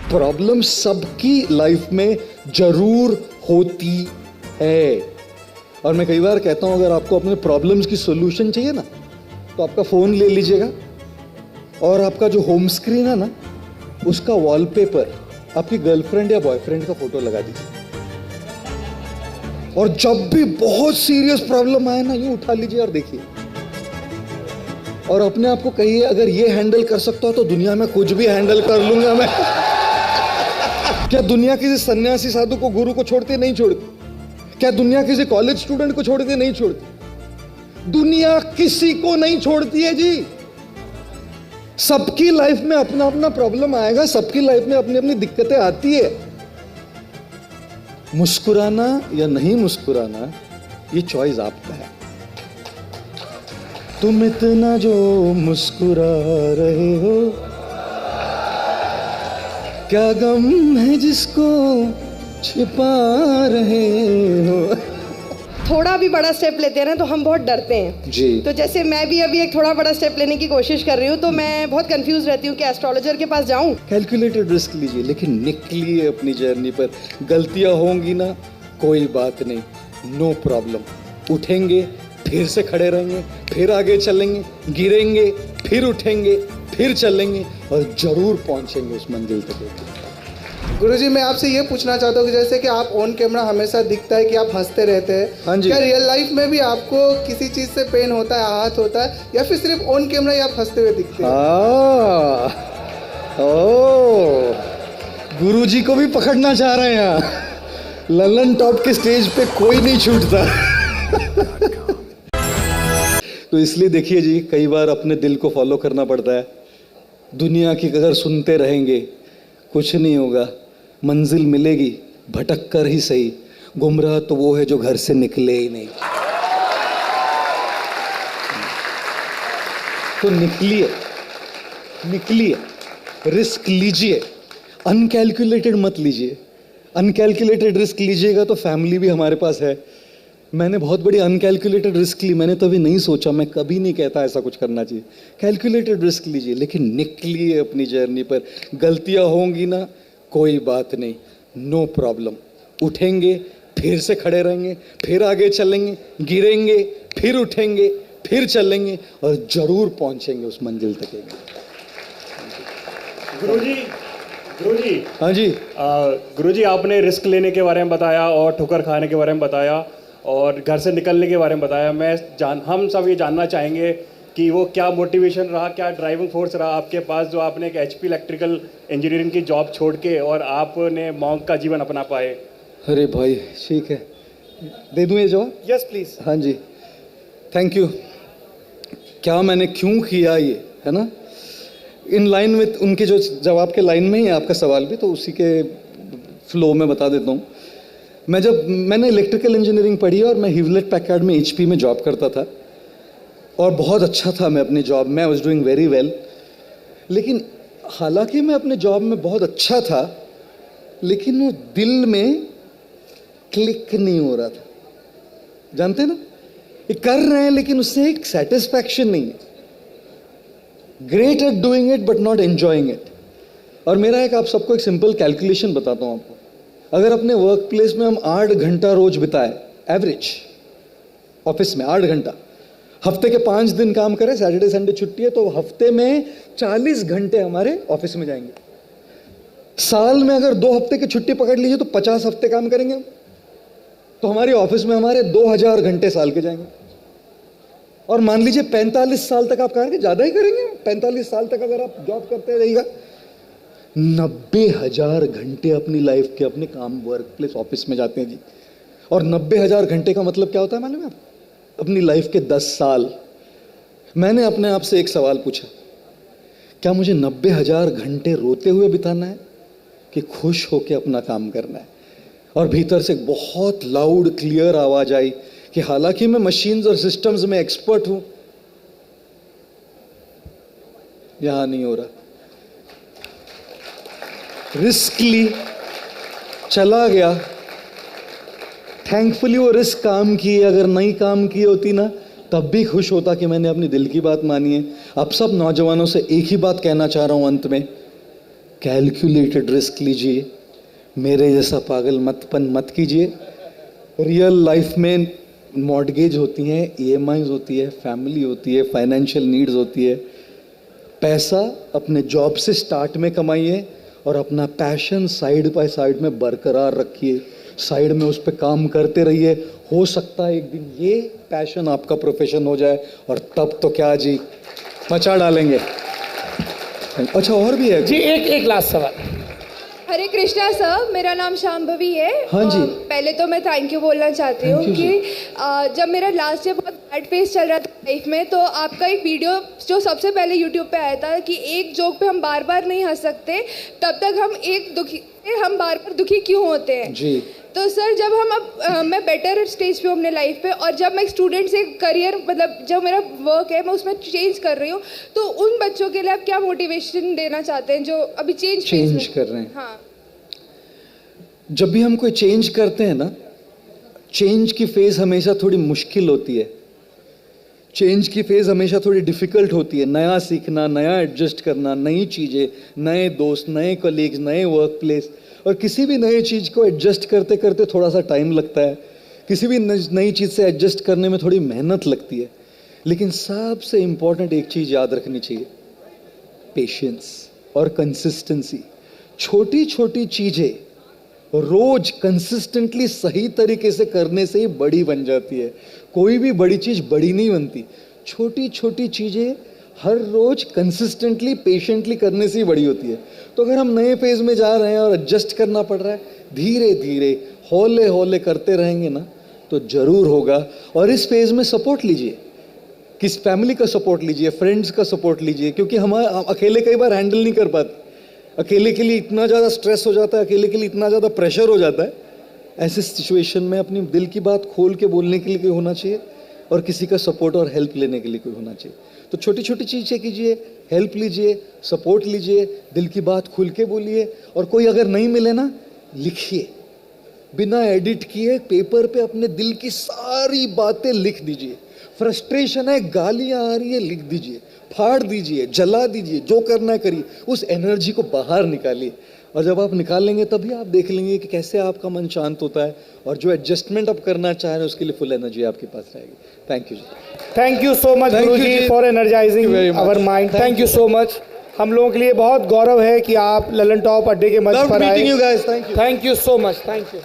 Problem सबकी life में जरूर होती है। और मैं कई बार कहता हूं अगर आपको अपने प्रॉब्लम्स की सॉल्यूशन चाहिए ना, तो आपका फोन ले लीजिएगा और आपका जो होम स्क्रीन है ना, उसका वॉलपेपर आपकी गर्लफ्रेंड या बॉयफ्रेंड का फोटो लगा दीजिए। और जब भी बहुत सीरियस प्रॉब्लम आए ना, यूं उठा लीजिए और देखिए, और अपने आप को कहिए अगर ये हैंडल कर सकता हो तो दुनिया में कुछ भी हैंडल कर लूंगा मैं। क्या दुनिया किसी सन्यासी साधु को, गुरु को छोड़ती नहीं छोड़ती? क्या दुनिया किसी कॉलेज स्टूडेंट को छोड़ती नहीं छोड़ती? दुनिया किसी को नहीं छोड़ती है जी। सबकी लाइफ में अपना अपना प्रॉब्लम आएगा, सबकी लाइफ में अपनी अपनी दिक्कतें आती है। मुस्कुराना या नहीं मुस्कुराना, ये चॉइस आपका है। तुम इतना जो मुस्कुरा रहे हो, क्या गम है जिसको छिपा रहे हो। थोड़ा भी बड़ा स्टेप लेते हैं ना तो हम बहुत डरते हैं जी। तो जैसे मैं भी अभी एक थोड़ा बड़ा स्टेप लेने की कोशिश कर रही हूँ, तो मैं बहुत कंफ्यूज रहती हूँ कि एस्ट्रोलॉजर के पास जाऊँ। कैलकुलेटेड रिस्क लीजिए, लेकिन निकलिए अपनी जर्नी पर। गलतियां होंगी ना, कोई बात नहीं, नो प्रॉब्लम। उठेंगे, फिर से खड़े रहेंगे, फिर आगे चलेंगे, गिरेंगे, फिर उठेंगे, फिर चलेंगे और जरूर पहुंचेंगे उस मंजिल तक। गुरुजी, मैं आपसे ये पूछना चाहता हूँ कि जैसे कि आप ऑन कैमरा हमेशा दिखता है कि आप हंसते रहते हैं, हाँ जी। क्या रियल लाइफ में भी आपको किसी चीज से पेन होता है, आहत होता है, या फिर सिर्फ ऑन कैमरा ही आप हंसते हुए दिखते हैं? गुरुजी को भी पकड़ना चाह रहे हैं यहाँ। ललन टॉप के स्टेज पे कोई नहीं छूटता। तो इसलिए देखिए जी, कई बार अपने दिल को फॉलो करना पड़ता है। दुनिया की अगर सुनते रहेंगे कुछ नहीं होगा, मंजिल मिलेगी भटक कर ही सही। गुमराह तो वो है जो घर से निकले ही नहीं। तो निकलिए, निकलिए, रिस्क लीजिए, अनकैलकुलेटेड मत लीजिए। अनकैलकुलेटेड रिस्क लीजिएगा तो फैमिली भी हमारे पास है। मैंने बहुत बड़ी अनकैलकुलेटेड रिस्क ली, मैंने तभी नहीं सोचा, मैं कभी नहीं कहता ऐसा कुछ करना चाहिए। कैलकुलेटेड रिस्क लीजिए, लेकिन निकलिए अपनी जर्नी पर। गलतियां होंगी ना, कोई बात नहीं, नो प्रॉब्लम। उठेंगे, फिर से खड़े रहेंगे, फिर आगे चलेंगे, गिरेंगे, फिर उठेंगे, फिर चलेंगे और जरूर पहुंचेंगे उस मंजिल तक। गुरुजी, हाँ जी। गुरुजी, आपने रिस्क लेने के बारे में बताया और ठोकर खाने के बारे में बताया और घर से निकलने के बारे में बताया। हम सब ये जानना चाहेंगे कि वो क्या मोटिवेशन रहा, क्या ड्राइविंग फोर्स रहा आपके पास, जो आपने एक HP इलेक्ट्रिकल इंजीनियरिंग की जॉब छोड़ के और आपने मॉन्क का जीवन अपना पाए। अरे भाई, ठीक है, दे दूं ये जवाब? Yes please. हाँ जी, थैंक यू। क्या मैंने क्यों किया ये, है ना, इन लाइन में उनके जो जवाब के लाइन में ही आपका सवाल भी, तो उसी के फ्लो में बता देता हूँ। मैंने इलेक्ट्रिकल इंजीनियरिंग पढ़ी और मैं ह्यूलेट पैकर्ड में HP में जॉब करता था और बहुत अच्छा था मैं अपनी जॉब में, I was doing very well. लेकिन हालांकि मैं अपने जॉब में बहुत अच्छा था, लेकिन वो दिल में क्लिक नहीं हो रहा था। जानते ना, ये कर रहे हैं लेकिन उससे एक सेटिस्फैक्शन नहीं है। Great at doing it but not enjoying it. और मेरा आप सबको एक सिंपल कैलकुलेशन बताता हूँ आपको। अगर अपने वर्क प्लेस में हम 8 घंटा रोज बिताए, एवरेज ऑफिस में 8 घंटा, हफ्ते के 5 दिन काम करें, सैटरडे संडे छुट्टी है, तो हफ्ते में 40 घंटे हमारे ऑफिस में जाएंगे। साल में अगर 2 हफ्ते की छुट्टी पकड़ लीजिए तो 50 हफ्ते काम करेंगे हम, तो हमारे ऑफिस में हमारे 2000 घंटे साल के जाएंगे। और मान लीजिए 45 साल तक आप करेंगे, ज्यादा ही करेंगे, 45 साल तक अगर आप जॉब करते रहिएगा, 90,000 घंटे अपनी लाइफ के अपने काम, वर्क प्लेस, ऑफिस में जाते हैं जी। और 90,000 घंटे का मतलब क्या होता है मालूम है आपको? अपनी लाइफ के 10 साल। मैंने अपने आप से एक सवाल पूछा, क्या मुझे 90,000 घंटे रोते हुए बिताना है कि खुश होकर अपना काम करना है? और भीतर से बहुत लाउड क्लियर आवाज आई कि हालांकि मैं मशीन्स और सिस्टम्स में एक्सपर्ट हूं, यहां नहीं हो रहा। रिस्क ली, चला गया। थैंकफुली वो रिस्क काम की, अगर नहीं काम की होती ना तब भी खुश होता कि मैंने अपनी दिल की बात मानी है। अब सब नौजवानों से एक ही बात कहना चाह रहा हूं अंत में, कैलकुलेटेड रिस्क लीजिए, मेरे जैसा पागल मतपन मत कीजिए। रियल लाइफ में मॉर्गेज होती हैं, EMIs होती है, फैमिली होती है, फाइनेंशियल नीड्स होती है। पैसा अपने जॉब से स्टार्ट में कमाइए और अपना पैशन साइड बाय साइड में बरकरार रखिए, साइड में उस पर काम करते रहिए। हो सकता है एक दिन ये पैशन आपका प्रोफेशन हो जाए और तब तो क्या जी, मचा डालेंगे। अच्छा और भी है जी, एक लास्ट सवाल। हरे कृष्णा सर, मेरा नाम शांभवी है। हाँ जी। पहले तो मैं थैंक यू बोलना चाहती हूँ कि जब मेरा लास्ट ईयर बहुत बैड फेस चल रहा था लाइफ में, तो आपका एक वीडियो जो सबसे पहले यूट्यूब पे आया था कि एक जोक पे हम बार बार नहीं हंस सकते, तब तक हम बार बार दुखी क्यों होते हैं जी। तो सर जब मैं बेटर स्टेज पे हूँ अपने लाइफ पे, और जब मैं एक स्टूडेंट से करियर मतलब जब मेरा वर्क है मैं उसमें चेंज कर रही हूँ, तो उन बच्चों के लिए आप क्या मोटिवेशन देना चाहते हैं जो अभी चेंज कर रहे हैं? हाँ। जब भी हम कोई चेंज करते हैं ना, चेंज की फेज़ हमेशा थोड़ी मुश्किल होती है, चेंज की फेज़ हमेशा थोड़ी डिफ़िकल्ट होती है। नया सीखना, नया एडजस्ट करना, नई चीज़ें, नए दोस्त, नए कलीग्स, नए वर्क प्लेस, और किसी भी नई चीज़ को एडजस्ट करते करते थोड़ा सा टाइम लगता है। किसी भी नई चीज़ से एडजस्ट करने में थोड़ी मेहनत लगती है। लेकिन सबसे इम्पॉर्टेंट एक चीज़ याद रखनी चाहिए, पेशेंस और कंसिस्टेंसी। छोटी छोटी चीज़ें रोज कंसिस्टेंटली सही तरीके से करने से ही बड़ी बन जाती है। कोई भी बड़ी चीज़ बड़ी नहीं बनती, छोटी छोटी चीज़ें हर रोज कंसिस्टेंटली पेशेंटली करने से ही बड़ी होती है। तो अगर हम नए फेज़ में जा रहे हैं और एडजस्ट करना पड़ रहा है, धीरे धीरे हौले हौले करते रहेंगे ना तो ज़रूर होगा। और इस फेज़ में सपोर्ट लीजिए, किस फैमिली का सपोर्ट लीजिए, फ्रेंड्स का सपोर्ट लीजिए, क्योंकि हम अकेले कई बार हैंडल नहीं कर पाते। अकेले के लिए इतना ज़्यादा स्ट्रेस हो जाता है, अकेले के लिए इतना ज़्यादा प्रेशर हो जाता है। ऐसे सिचुएशन में अपनी दिल की बात खोल के बोलने के लिए कोई होना चाहिए और किसी का सपोर्ट और हेल्प लेने के लिए कोई होना चाहिए। तो छोटी छोटी चीज़ें कीजिए, हेल्प लीजिए, सपोर्ट लीजिए, दिल की बात खुल के बोलिए। और कोई अगर नहीं मिले ना, लिखिए, बिना एडिट किए पेपर पे अपने दिल की सारी बातें लिख दीजिए। फ्रस्ट्रेशन है, गालियाँ आ रही है, लिख दीजिए, फाड़ दीजिए, जला दीजिए, जो करना है करिए, उस एनर्जी को बाहर निकालिए। और जब आप निकालेंगे तभी आप देख लेंगे कि कैसे आपका मन शांत होता है, और जो एडजस्टमेंट आप करना चाह रहे हैं उसके लिए फुल एनर्जी आपके पास रहेगी। Thank you ji. Thank you so much गुरुजी for energising our mind. Thank you so much. हम लोगों के लिए बहुत गौरव है कि आप ललन टॉप अड्डे के मंच पर आए। Meeting you guys. Thank you. Thank you so much. Thank you.